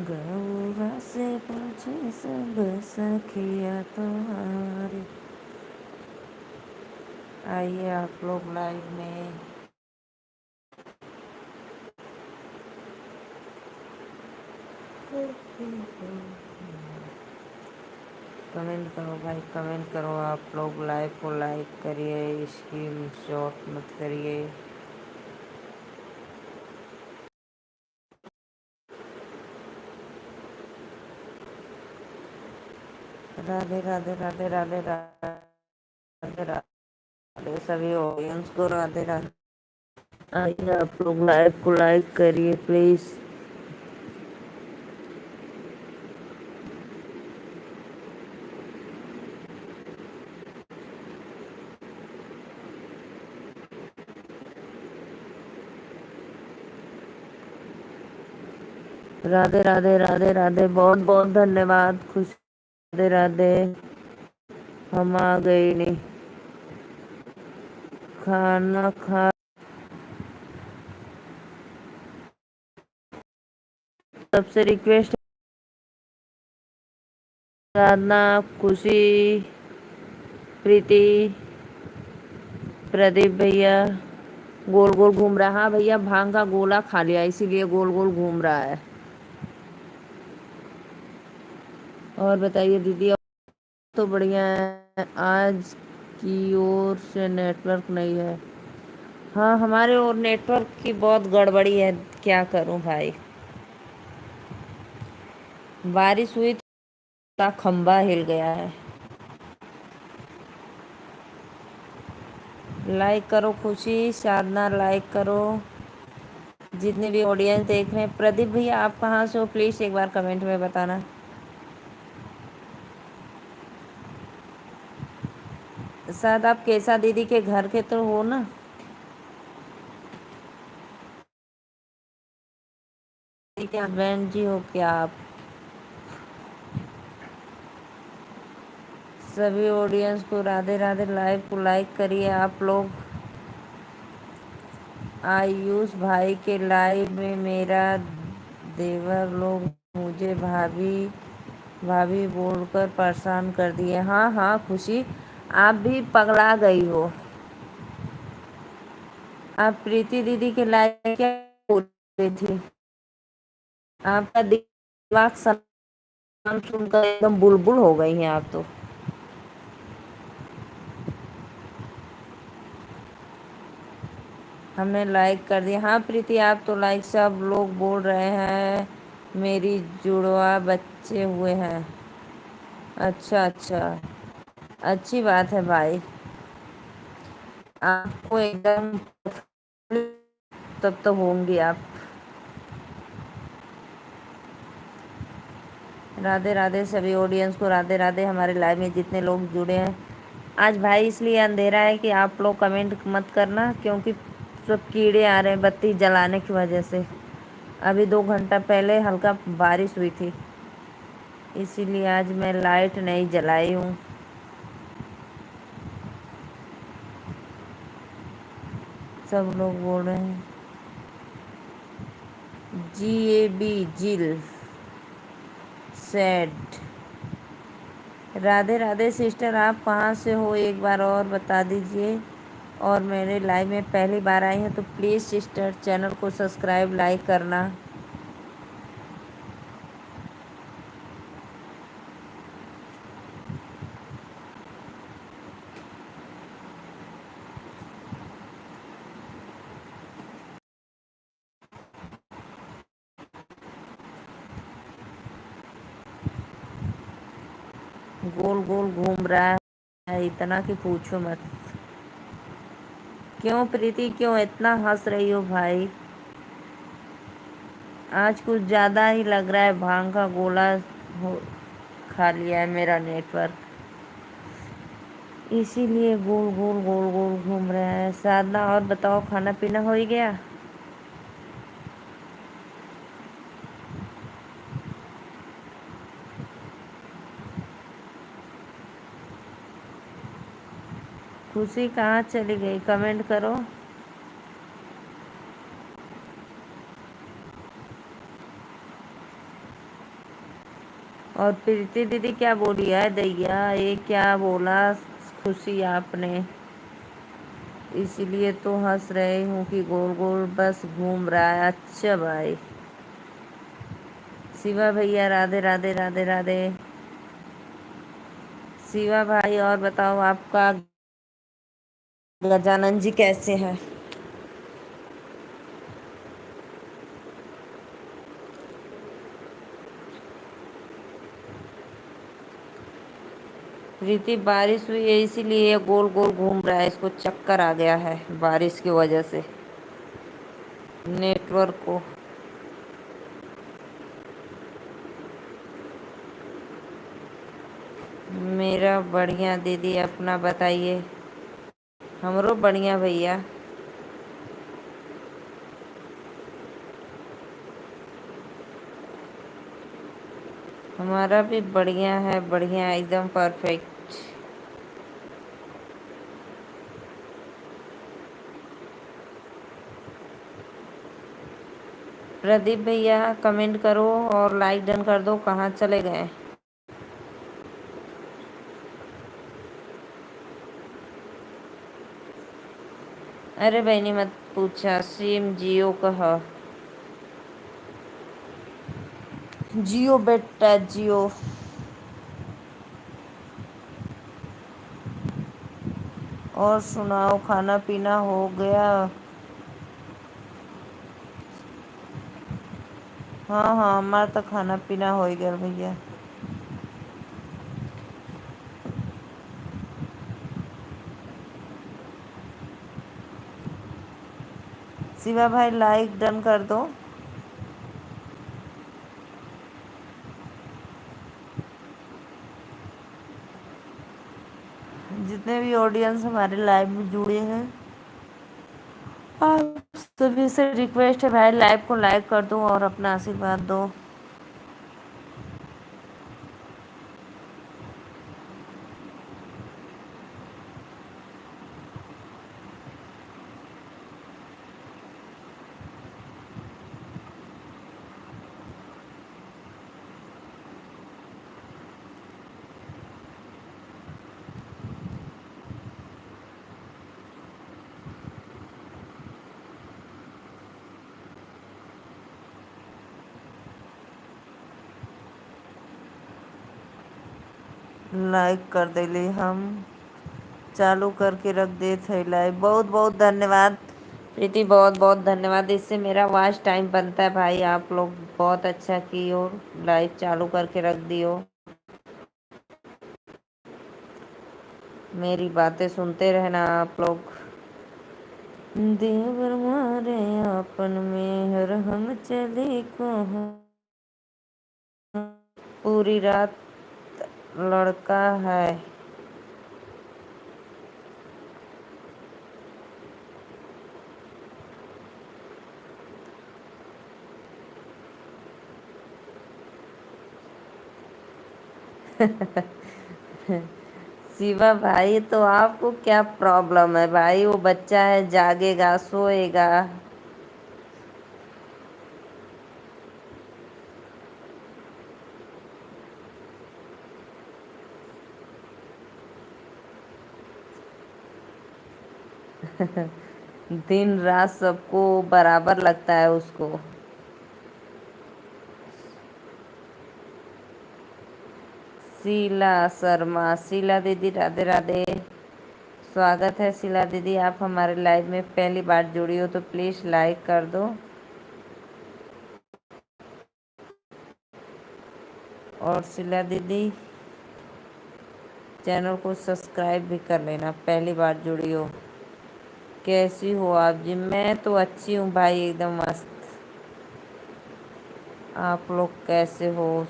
गौरा से पूछे सब सखिया तुम्हारे। आइए आप लोग लाइव में। कमेंट करो भाई, कमेंट करो। आप लोग लाइव को लाइक करिए, स्क्रीन शॉट मत करिए। राधे राधे राधे राधे राधे राधे सभी ऑडियंस को राधे राधे। आइए आप लोग लाइव को लाइक करिए प्लीज। राधे राधे राधे राधे, बहुत बहुत धन्यवाद। खुश राधे राधे। हम आ गए नहीं, खाना खा। सबसे रिक्वेस्ट, साधना, खुशी, प्रीति, प्रदीप भैया। गोल गोल घूम रहा है। हाँ भैया, भांग का गोला खा लिया इसीलिए गोल गोल घूम रहा है। और बताइए दीदी। तो बढ़िया है। आज की ओर से नेटवर्क नहीं है। हाँ, हमारे और नेटवर्क की बहुत गड़बड़ी है। क्या करूं भाई, बारिश हुई तो खंबा हिल गया है। लाइक करो खुशी, साधना लाइक करो। जितने भी ऑडियंस देख रहे हैं। प्रदीप भैया आप कहाँ से हो, प्लीज़ एक बार कमेंट में बताना। शायद आप केसा दीदी के घर के तो हो ना। क्या बहन जी हो क्या आप? सभी ऑडियंस को राधे राधे। लाइव को लाइक करिए आप लोग। आयुष भाई के लाइव में मेरा देवर लोग मुझे भाभी भाभी बोलकर परेशान कर दिए। हाँ हाँ खुशी, आप भी पगला गई हो। आप प्रीति दीदी के लाइव क्या बोल रही थी? आपका दिमाग नाम सुनकर एकदम बुलबुल हो गई हैं आप तो। हमने लाइक कर दिया। हाँ प्रीति, आप तो लाइक, सब लोग बोल रहे हैं मेरी जुड़वा बच्चे हुए हैं। अच्छा अच्छा, अच्छी बात है भाई। आपको एकदम तब तो होंगे आप। राधे राधे सभी ऑडियंस को राधे राधे। हमारे लाइव में जितने लोग जुड़े हैं। आज भाई इसलिए अंधेरा है कि आप लोग कमेंट मत करना, क्योंकि सब कीड़े आ रहे हैं बत्ती जलाने की वजह से। अभी 2 घंटा पहले हल्का बारिश हुई थी, इसीलिए आज मैं लाइट नहीं जलाई हूँ। सब लोग बोल रहे हैं GAB जिल सेड। राधे राधे सिस्टर, आप कहाँ से हो एक बार और बता दीजिए। और मेरे लाइव में पहली बार आई हैं तो प्लीज़ सिस्टर चैनल को सब्सक्राइब लाइक करना। गोल गोल घूम रहा है इतना कि पूछो मत। क्यों प्रीति, क्यों इतना हंस रही हो भाई? आज कुछ ज़्यादा ही लग रहा है। भांग का गोला हो खा लिया है मेरा नेटवर्क, इसीलिए गोल गोल गोल गोल घूम रहा है। साधना और बताओ, खाना पीना हो ही गया? खुशी कहाँ चली गई, कमेंट करो। और प्रीति दीदी क्या बोली है दैया, ये क्या बोला खुशी आपने? इसीलिए तो हंस रही हूँ कि गोल गोल बस घूम रहा है। अच्छा भाई। शिवा भैया राधे राधे राधे राधे। शिवा भाई और बताओ, आपका गजानन जी कैसे हैं? प्रीति बारिश हुई है इसीलिए ये गोल गोल घूम रहा है, इसको चक्कर आ गया है बारिश की वजह से, नेटवर्क को। मेरा बढ़िया दीदी, अपना बताइए। हमरो बढ़िया भैया। हमारा भी बढ़िया है, बढ़िया एकदम परफेक्ट। प्रदीप भैया कमेंट करो और लाइक डन कर दो, कहाँ चले गए? अरे बहनी मत पूछा, सिम जियो कह। जियो बेटा जियो। और सुनाओ, खाना पीना हो गया? हाँ हाँ, हमारा तो खाना पीना हो ही गया भैया। शिवा भाई लाइक डन कर दो। जितने भी ऑडियंस हमारे लाइव में जुड़े हैं, आप सभी से रिक्वेस्ट है भाई, लाइव को लाइक कर दो और अपना आशीर्वाद दो। लाइक कर देली हम, चालू करके रख दे थे लाइव। बहुत बहुत धन्यवाद प्रीति, बहुत बहुत धन्यवाद। इससे मेरा वॉच टाइम बनता है भाई। आप लोग बहुत अच्छा कियो, लाइव चालू करके रख दियो। मेरी बातें सुनते रहना आप लोग। देवर मारे आपन में हर हम चले को, पूरी रात लड़का है। शिवा भाई, तो आपको क्या प्रॉब्लम है भाई? वो बच्चा है, जागेगा सोएगा। दिन रात सबको बराबर लगता है उसको। शीला शर्मा, शीला दीदी राधे राधे। स्वागत है शीला दीदी, आप हमारे लाइव में पहली बार जुड़ी हो तो प्लीज़ लाइक कर दो। और शीला दीदी चैनल को सब्सक्राइब भी कर लेना, पहली बार जुड़ी हो। कैसी हो आप जी? मैं तो अच्छी हूँ भाई, एकदम मस्त। आप लोग कैसे हो?